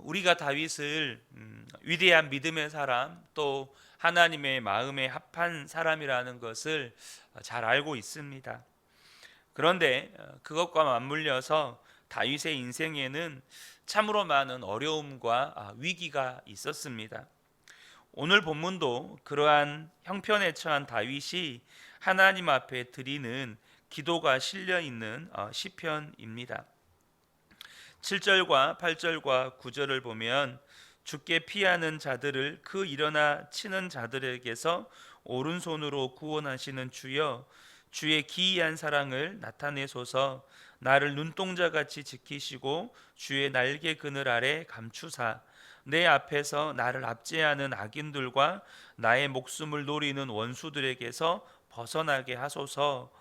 우리가 다윗을 위대한 믿음의 사람, 또 하나님의 마음에 합한 사람이라는 것을 잘 알고 있습니다. 그런데 그것과 맞물려서 다윗의 인생에는 참으로 많은 어려움과 위기가 있었습니다. 오늘 본문도 그러한 형편에 처한 다윗이 하나님 앞에 드리는 기도가 실려 있는 시편입니다. 7절과 8절과 9절을 보면 주께 피하는 자들을 그 일어나 치는 자들에게서 오른손으로 구원하시는 주여, 주의 기이한 사랑을 나타내소서. 나를 눈동자같이 지키시고 주의 날개 그늘 아래 감추사 내 앞에서 나를 압제하는 악인들과 나의 목숨을 노리는 원수들에게서 벗어나게 하소서.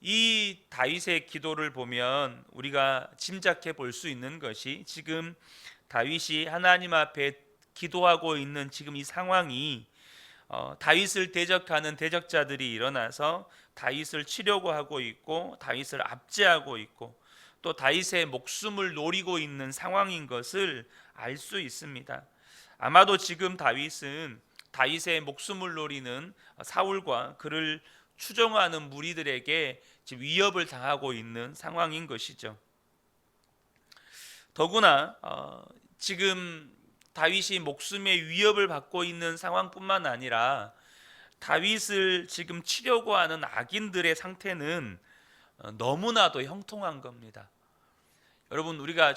이 다윗의 기도를 보면 우리가 짐작해 볼 수 있는 것이, 지금 다윗이 하나님 앞에 기도하고 있는 지금 이 상황이 다윗을 대적하는 대적자들이 일어나서 다윗을 치려고 하고 있고 다윗을 압제하고 있고 또 다윗의 목숨을 노리고 있는 상황인 것을 알 수 있습니다. 아마도 지금 다윗은 다윗의 목숨을 노리는 사울과 그를 추종하는 무리들에게 지금 위협을 당하고 있는 상황인 것이죠. 더구나 지금 다윗이 목숨의 위협을 받고 있는 상황뿐만 아니라 다윗을 지금 치려고 하는 악인들의 상태는 너무나도 형통한 겁니다. 여러분, 우리가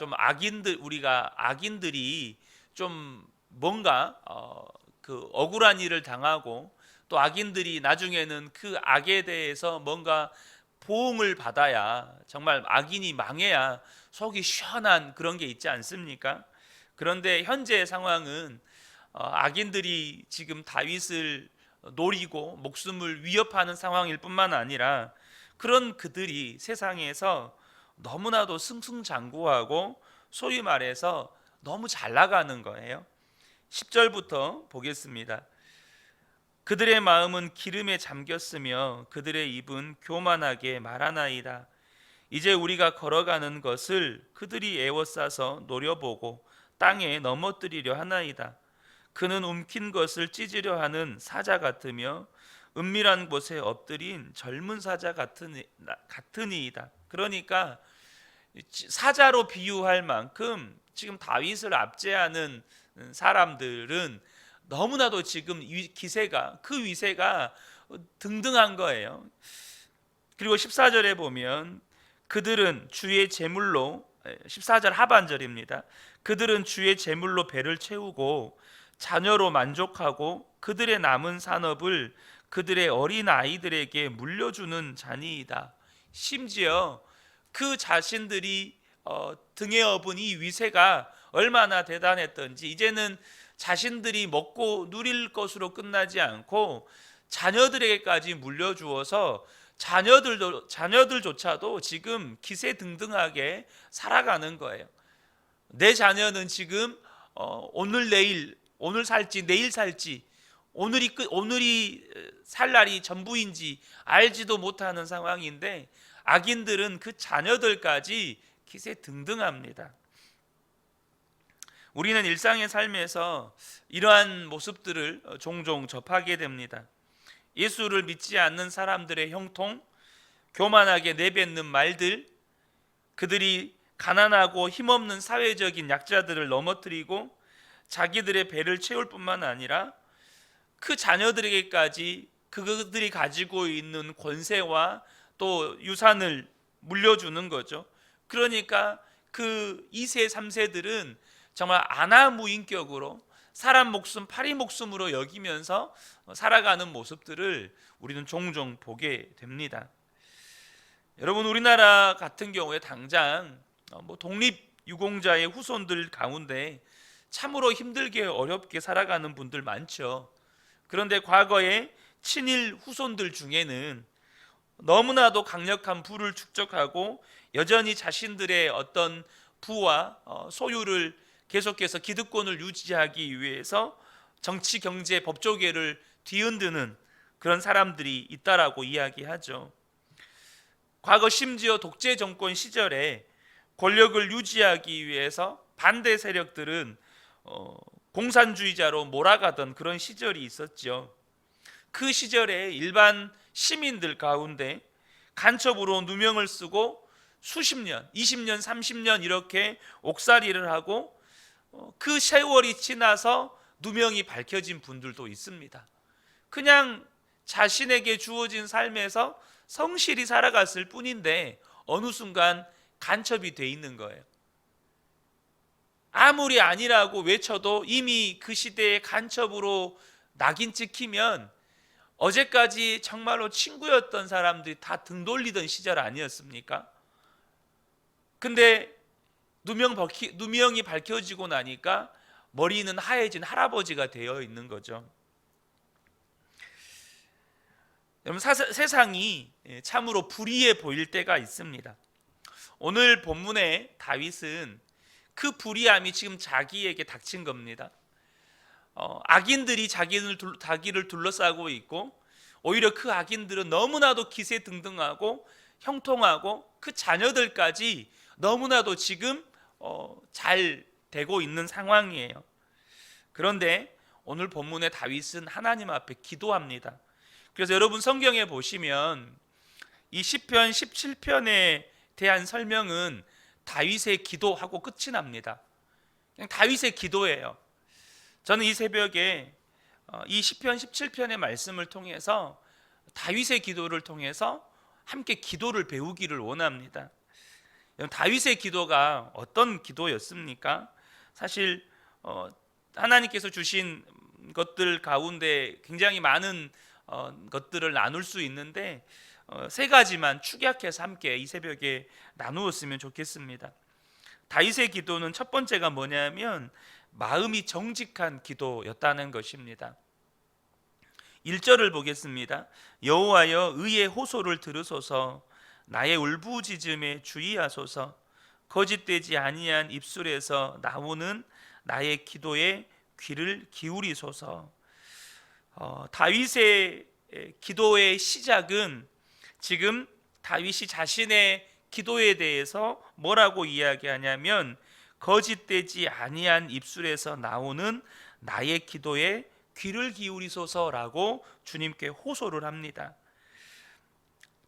악인들이 좀 뭔가 그 억울한 일을 당하고 또 악인들이 나중에는 그 악에 대해서 뭔가 보응을 받아야, 정말 악인이 망해야 속이 시원한 그런 게 있지 않습니까? 그런데 현재의 상황은 악인들이 지금 다윗을 노리고 목숨을 위협하는 상황일 뿐만 아니라 그런 그들이 세상에서 너무나도 승승장구하고 소위 말해서 너무 잘 나가는 거예요. 10절부터 보겠습니다. 그들의 마음은 기름에 잠겼으며 그들의 입은 교만하게 말하나이다. 이제 우리가 걸어가는 것을 그들이 애워싸서 노려보고 땅에 넘어뜨리려 하나이다. 그는 움킨 것을 찢으려 하는 사자 같으며 은밀한 곳에 엎드린 젊은 사자 같으니이다. 그러니까 사자로 비유할 만큼 지금 다윗을 압제하는 사람들은 너무나도 지금 기세가, 그 위세가 등등한 거예요. 그리고 14절에 보면 그들은 주의 제물로, 14절 하반절입니다. 그들은 주의 제물로 배를 채우고 자녀로 만족하고 그들의 남은 산업을 그들의 어린 아이들에게 물려주는 자니이다. 심지어 그 자신들이 등에 업은 이 위세가 얼마나 대단했던지 이제는 자신들이 먹고 누릴 것으로 끝나지 않고 자녀들에게까지 물려주어서 자녀들조차도 지금 기세등등하게 살아가는 거예요. 내 자녀는 지금 오늘 내일, 오늘 살지 내일 살지, 오늘이 살 날이 전부인지 알지도 못하는 상황인데 악인들은 그 자녀들까지 기세등등합니다. 우리는 일상의 삶에서 이러한 모습들을 종종 접하게 됩니다. 예수를 믿지 않는 사람들의 형통, 교만하게 내뱉는 말들, 그들이 가난하고 힘없는 사회적인 약자들을 넘어뜨리고 자기들의 배를 채울 뿐만 아니라 그 자녀들에게까지 그들이 가지고 있는 권세와 또 유산을 물려주는 거죠. 그러니까 그 2세, 3세들은 정말 안하무인격으로 사람 목숨, 파리 목숨으로 여기면서 살아가는 모습들을 우리는 종종 보게 됩니다. 여러분, 우리나라 같은 경우에 당장 독립유공자의 후손들 가운데 참으로 힘들게 어렵게 살아가는 분들 많죠. 그런데 과거에 친일 후손들 중에는 너무나도 강력한 부를 축적하고 여전히 자신들의 어떤 부와 소유를 계속해서 기득권을 유지하기 위해서 정치, 경제, 법조계를 뒤흔드는 그런 사람들이 있다라고 이야기하죠. 과거 심지어 독재 정권 시절에 권력을 유지하기 위해서 반대 세력들은 공산주의자로 몰아가던 그런 시절이 있었죠. 그 시절에 일반 시민들 가운데 간첩으로 누명을 쓰고 수십 년, 20년, 30년 이렇게 옥살이를 하고 그 세월이 지나서 누명이 밝혀진 분들도 있습니다. 그냥 자신에게 주어진 삶에서 성실히 살아갔을 뿐인데 어느 순간 간첩이 돼 있는 거예요. 아무리 아니라고 외쳐도 이미 그 시대의 간첩으로 낙인 찍히면 어제까지 정말로 친구였던 사람들이 다 등 돌리던 시절 아니었습니까? 근데 누명이 밝혀지고 나니까 머리는 하얘진 할아버지가 되어 있는 거죠. 여러분, 세상이 참으로 불의해 보일 때가 있습니다. 오늘 본문의 다윗은 그 불의함이 지금 자기에게 닥친 겁니다. 악인들이 자기를 둘러싸고 있고 오히려 그 악인들은 너무나도 기세등등하고 형통하고 그 자녀들까지 너무나도 지금 잘 되고 있는 상황이에요. 그런데 오늘 본문의 다윗은 하나님 앞에 기도합니다. 그래서 여러분 성경에 보시면 이 시편 17편에 대한 설명은 다윗의 기도하고 끝이 납니다. 그냥 다윗의 기도예요. 저는 이 새벽에 이 시편 17편의 말씀을 통해서 다윗의 기도를 통해서 함께 기도를 배우기를 원합니다. 다윗의 기도가 어떤 기도였습니까? 사실 하나님께서 주신 것들 가운데 굉장히 많은 것들을 나눌 수 있는데 세 가지만 축약해서 함께 이 새벽에 나누었으면 좋겠습니다. 다윗의 기도는 첫 번째가 뭐냐면 마음이 정직한 기도였다는 것입니다. 1절을 보겠습니다. 여호와여 의의 호소를 들으소서, 나의 울부짖음에 주의하소서, 거짓되지 아니한 입술에서 나오는 나의 기도에 귀를 기울이소서. 다윗의 기도의 시작은 지금 다윗이 자신의 기도에 대해서 뭐라고 이야기하냐면 거짓되지 아니한 입술에서 나오는 나의 기도에 귀를 기울이소서라고 주님께 호소를 합니다.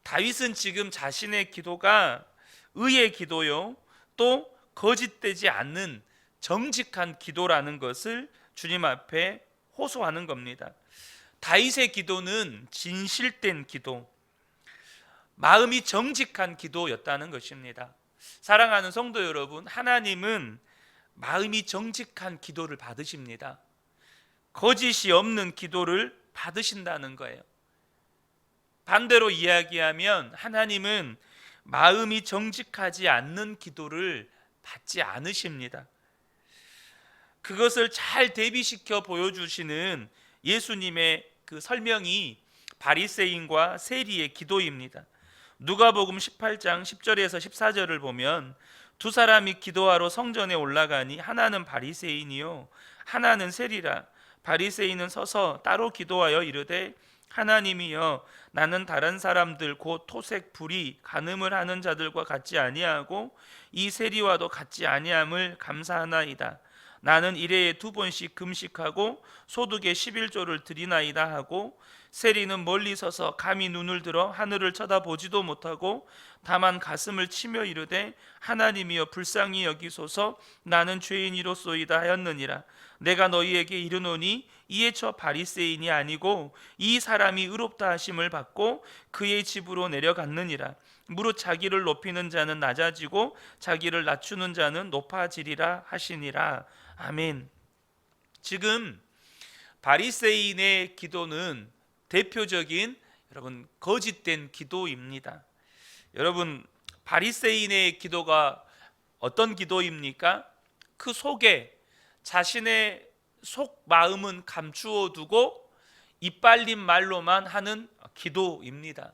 다윗은 지금 자신의 기도가 의의 기도요, 또 거짓되지 않는 정직한 기도라는 것을 주님 앞에 호소하는 겁니다. 다윗의 기도는 진실된 기도, 마음이 정직한 기도였다는 것입니다. 사랑하는 성도 여러분, 하나님은 마음이 정직한 기도를 받으십니다. 거짓이 없는 기도를 받으신다는 거예요. 반대로 이야기하면 하나님은 마음이 정직하지 않는 기도를 받지 않으십니다. 그것을 잘 대비시켜 보여주시는 예수님의 그 설명이 바리새인과 세리의 기도입니다. 누가복음 18장 10절에서 14절을 보면 두 사람이 기도하러 성전에 올라가니 하나는 바리새인이요 하나는 세리라. 바리새인은 서서 따로 기도하여 이르되 하나님이여, 나는 다른 사람들 곧 토색 불의 간음을 하는 자들과 같지 아니하고 이 세리와도 같지 아니함을 감사하나이다. 나는 일해에 2번씩 금식하고 소득의 11조를 드리나이다 하고, 세리는 멀리 서서 감히 눈을 들어 하늘을 쳐다보지도 못하고 다만 가슴을 치며 이르되 하나님이여 불쌍히 여기소서, 나는 죄인이로소이다 하였느니라. 내가 너희에게 이르노니 이에 저 바리새인이 아니고 이 사람이 의롭다 하심을 받고 그의 집으로 내려갔느니라. 무릇 자기를 높이는 자는 낮아지고 자기를 낮추는 자는 높아지리라 하시니라. 아멘. 지금 바리새인의 기도는 대표적인 여러분 거짓된 기도입니다. 여러분, 바리새인의 기도가 어떤 기도입니까? 그 속에 자신의 속 마음은 감추어 두고 이빨린 말로만 하는 기도입니다.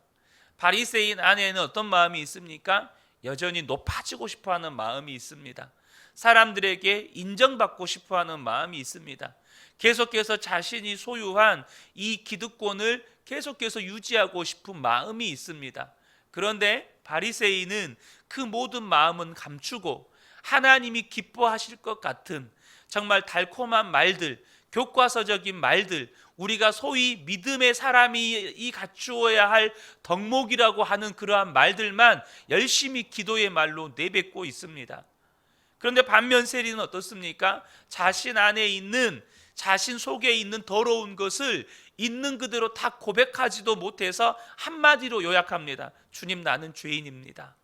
바리새인 안에는 어떤 마음이 있습니까? 여전히 높아지고 싶어하는 마음이 있습니다. 사람들에게 인정받고 싶어하는 마음이 있습니다. 계속해서 자신이 소유한 이 기득권을 계속해서 유지하고 싶은 마음이 있습니다. 그런데 바리새인은 그 모든 마음은 감추고 하나님이 기뻐하실 것 같은 정말 달콤한 말들, 교과서적인 말들, 우리가 소위 믿음의 사람이 갖추어야 할 덕목이라고 하는 그러한 말들만 열심히 기도의 말로 내뱉고 있습니다. 그런데 반면 세리는 어떻습니까? 자신 안에 있는, 자신 속에 있는 더러운 것을 있는 그대로 다 고백하지도 못해서 한마디로 요약합니다. 주님, 나는 죄인입니다.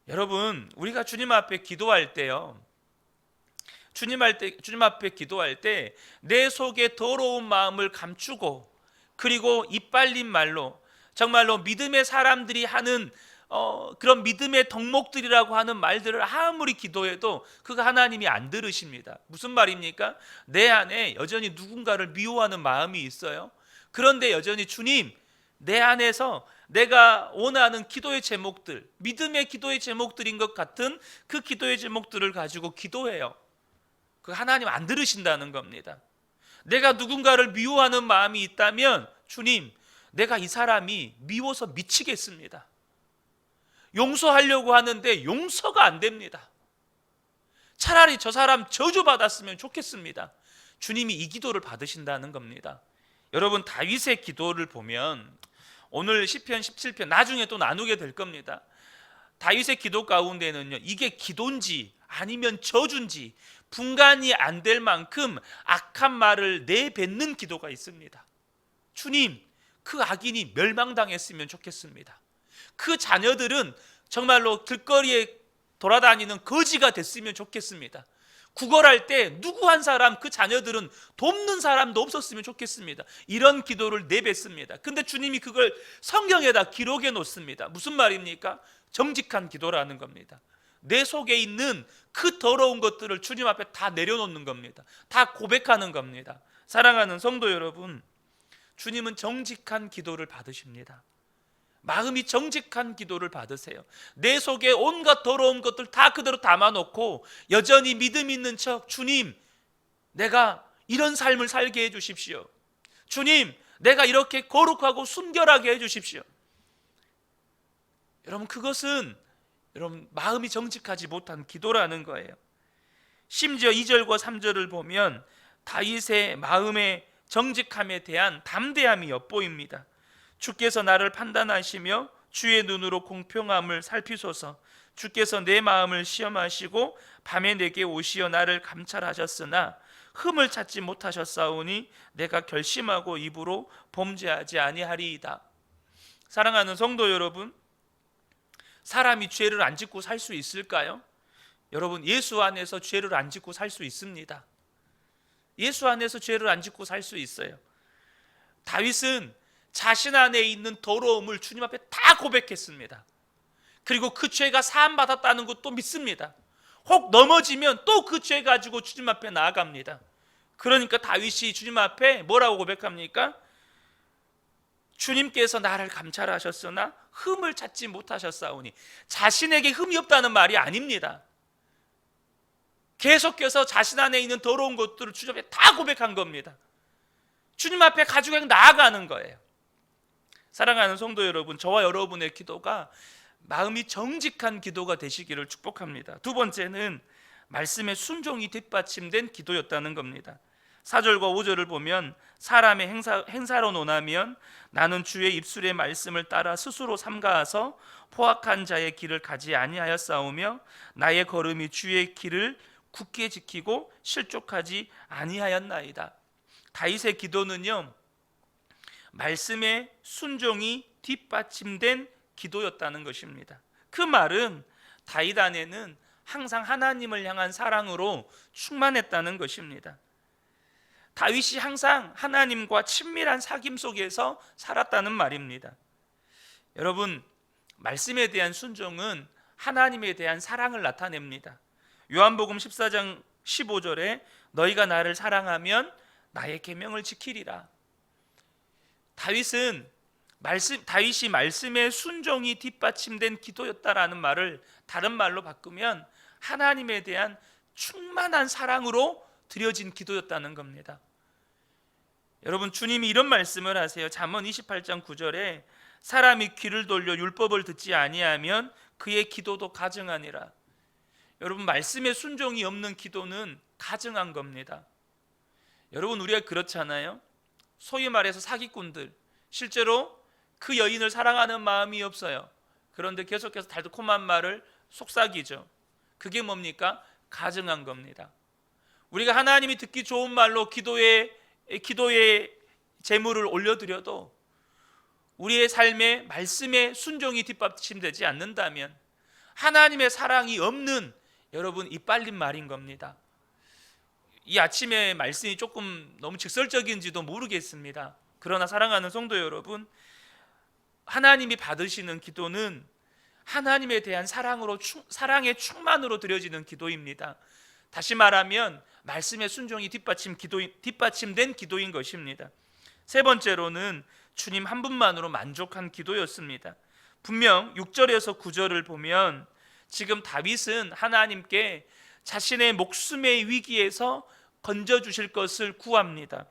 여러분, 우리가 주님 앞에 기도할 때요, 주님 앞에 기도할 때 내 속에 더러운 마음을 감추고, 그리고 이빨린 말로, 정말로 믿음의 사람들이 하는 그런 믿음의 덕목들이라고 하는 말들을 아무리 기도해도 그거 하나님이 안 들으십니다. 무슨 말입니까? 내 안에 여전히 누군가를 미워하는 마음이 있어요. 그런데 여전히 주님, 내 안에서 내가 원하는 기도의 제목들, 믿음의 기도의 제목들인 것 같은 그 기도의 제목들을 가지고 기도해요. 그 하나님 안 들으신다는 겁니다. 내가 누군가를 미워하는 마음이 있다면, 주님, 내가 이 사람이 미워서 미치겠습니다. 용서하려고 하는데 용서가 안 됩니다. 차라리 저 사람 저주받았으면 좋겠습니다. 주님이 이 기도를 받으신다는 겁니다. 여러분, 다윗의 기도를 보면 오늘 시편 17편 나중에 또 나누게 될 겁니다. 다윗의 기도 가운데는요, 이게 기도인지 아니면 저주인지 분간이 안 될 만큼 악한 말을 내뱉는 기도가 있습니다. 주님, 그 악인이 멸망당했으면 좋겠습니다. 그 자녀들은 정말로 길거리에 돌아다니는 거지가 됐으면 좋겠습니다. 구걸할 때 누구 한 사람, 그 자녀들은 돕는 사람도 없었으면 좋겠습니다. 이런 기도를 내뱉습니다. 근데 주님이 그걸 성경에다 기록해 놓습니다. 무슨 말입니까? 정직한 기도라는 겁니다. 내 속에 있는 그 더러운 것들을 주님 앞에 다 내려놓는 겁니다. 다 고백하는 겁니다. 사랑하는 성도 여러분, 주님은 정직한 기도를 받으십니다. 마음이 정직한 기도를 받으세요. 내 속에 온갖 더러운 것들 다 그대로 담아놓고 여전히 믿음 있는 척, 주님, 내가 이런 삶을 살게 해주십시오. 주님, 내가 이렇게 거룩하고 순결하게 해주십시오. 여러분, 그것은 여러분 마음이 정직하지 못한 기도라는 거예요. 심지어 2절과 3절을 보면 다윗의 마음의 정직함에 대한 담대함이 엿보입니다. 주께서 나를 판단하시며 주의 눈으로 공평함을 살피소서. 주께서 내 마음을 시험하시고 밤에 내게 오시어 나를 감찰하셨으나 흠을 찾지 못하셨사오니 내가 결심하고 입으로 범죄하지 아니하리이다. 사랑하는 성도 여러분, 사람이 죄를 안 짓고 살 수 있을까요? 여러분, 예수 안에서 죄를 안 짓고 살 수 있습니다. 예수 안에서 죄를 안 짓고 살 수 있어요. 다윗은 자신 안에 있는 더러움을 주님 앞에 다 고백했습니다. 그리고 그 죄가 사함받았다는 것도 믿습니다. 혹 넘어지면 또 그 죄 가지고 주님 앞에 나아갑니다. 그러니까 다윗이 주님 앞에 뭐라고 고백합니까? 주님께서 나를 감찰하셨으나 흠을 찾지 못하셨사오니, 자신에게 흠이 없다는 말이 아닙니다. 계속해서 자신 안에 있는 더러운 것들을 주님 앞에 다 고백한 겁니다. 주님 앞에 가지고 나아가는 거예요. 사랑하는 성도 여러분, 저와 여러분의 기도가 마음이 정직한 기도가 되시기를 축복합니다. 두 번째는 말씀의 순종이 뒷받침된 기도였다는 겁니다. 4절과 5절을 보면 사람의 행사로 논하면 나는 주의 입술의 말씀을 따라 스스로 삼가하서 포악한 자의 길을 가지 아니하였사오며 나의 걸음이 주의 길을 굳게 지키고 실족하지 아니하였나이다. 다윗의 기도는요, 말씀의 순종이 뒷받침된 기도였다는 것입니다. 그 말은 다윗 안에는 항상 하나님을 향한 사랑으로 충만했다는 것입니다. 다윗이 항상 하나님과 친밀한 사귐 속에서 살았다는 말입니다. 여러분, 말씀에 대한 순종은 하나님에 대한 사랑을 나타냅니다. 요한복음 14장 15절에 너희가 나를 사랑하면 나의 계명을 지키리라. 다윗이 말씀의 순종이 뒷받침된 기도였다라는 말을 다른 말로 바꾸면 하나님에 대한 충만한 사랑으로 드려진 기도였다는 겁니다. 여러분, 주님이 이런 말씀을 하세요. 잠언 28장 9절에 사람이 귀를 돌려 율법을 듣지 아니하면 그의 기도도 가증하니라. 여러분, 말씀에 순종이 없는 기도는 가증한 겁니다. 여러분, 우리가 그렇잖아요. 소위 말해서 사기꾼들, 실제로 그 여인을 사랑하는 마음이 없어요. 그런데 계속해서 달콤한 말을 속삭이죠. 그게 뭡니까? 가증한 겁니다. 우리가 하나님이 듣기 좋은 말로 기도의 제물을 올려드려도 우리의 삶에 말씀에 순종이 뒷받침되지 않는다면 하나님의 사랑이 없는, 여러분, 이빨린 말인 겁니다. 이 아침에 말씀이 조금 너무 직설적인지도 모르겠습니다. 그러나 사랑하는 성도 여러분, 하나님이 받으시는 기도는 하나님에 대한 사랑의 충만으로 드려지는 기도입니다. 다시 말하면 말씀의 순종이 뒷받침된 기도인 것입니다. 세 번째로는 주님 한 분만으로 만족한 기도였습니다. 분명 6절에서 9절을 보면 지금 다윗은 하나님께 자신의 목숨의 위기에서 건져주실 것을 구합니다.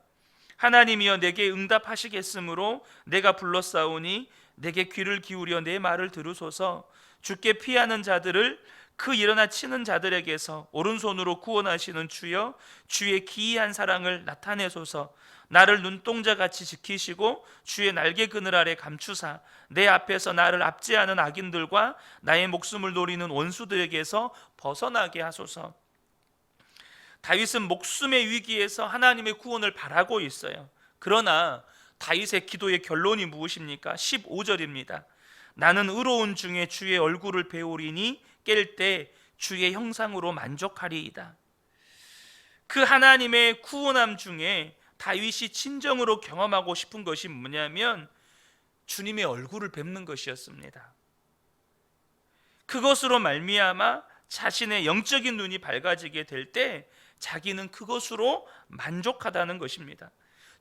하나님이여 내게 응답하시겠으므로 내가 불렀사오니 내게 귀를 기울여 내 말을 들으소서. 주께 피하는 자들을 그 일어나 치는 자들에게서 오른손으로 구원하시는 주여, 주의 기이한 사랑을 나타내소서. 나를 눈동자같이 지키시고 주의 날개 그늘 아래 감추사 내 앞에서 나를 압제하는 악인들과 나의 목숨을 노리는 원수들에게서 벗어나게 하소서. 다윗은 목숨의 위기에서 하나님의 구원을 바라고 있어요. 그러나 다윗의 기도의 결론이 무엇입니까? 15절입니다. 나는 의로운 중에 주의 얼굴을 배우리니 깰 때 주의 형상으로 만족하리이다. 그 하나님의 구원함 중에 다윗이 진정으로 경험하고 싶은 것이 뭐냐면 주님의 얼굴을 뵙는 것이었습니다. 그것으로 말미암아 자신의 영적인 눈이 밝아지게 될 때 자기는 그것으로 만족하다는 것입니다.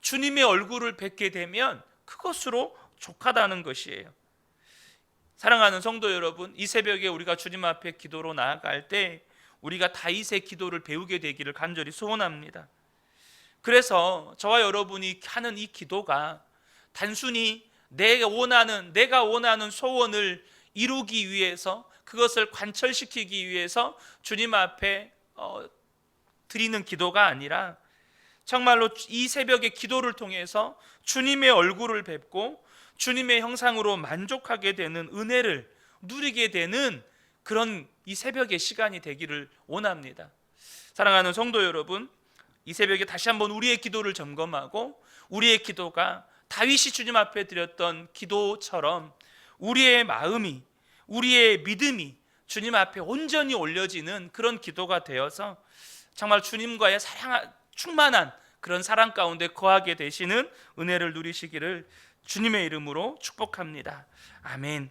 주님의 얼굴을 뵙게 되면 그것으로 족하다는 것이에요. 사랑하는 성도 여러분, 이 새벽에 우리가 주님 앞에 기도로 나아갈 때 우리가 다윗의 기도를 배우게 되기를 간절히 소원합니다. 그래서 저와 여러분이 하는 이 기도가 단순히 내가 원하는 소원을 이루기 위해서, 그것을 관철시키기 위해서 주님 앞에 드리는 기도가 아니라 정말로 이 새벽의 기도를 통해서 주님의 얼굴을 뵙고 주님의 형상으로 만족하게 되는 은혜를 누리게 되는 그런 이 새벽의 시간이 되기를 원합니다. 사랑하는 성도 여러분, 이 새벽에 다시 한번 우리의 기도를 점검하고 우리의 기도가 다윗이 주님 앞에 드렸던 기도처럼 우리의 마음이, 우리의 믿음이 주님 앞에 온전히 올려지는 그런 기도가 되어서 정말 주님과의 충만한 그런 사랑 가운데 거하게 되시는 은혜를 누리시기를 주님의 이름으로 축복합니다. 아멘.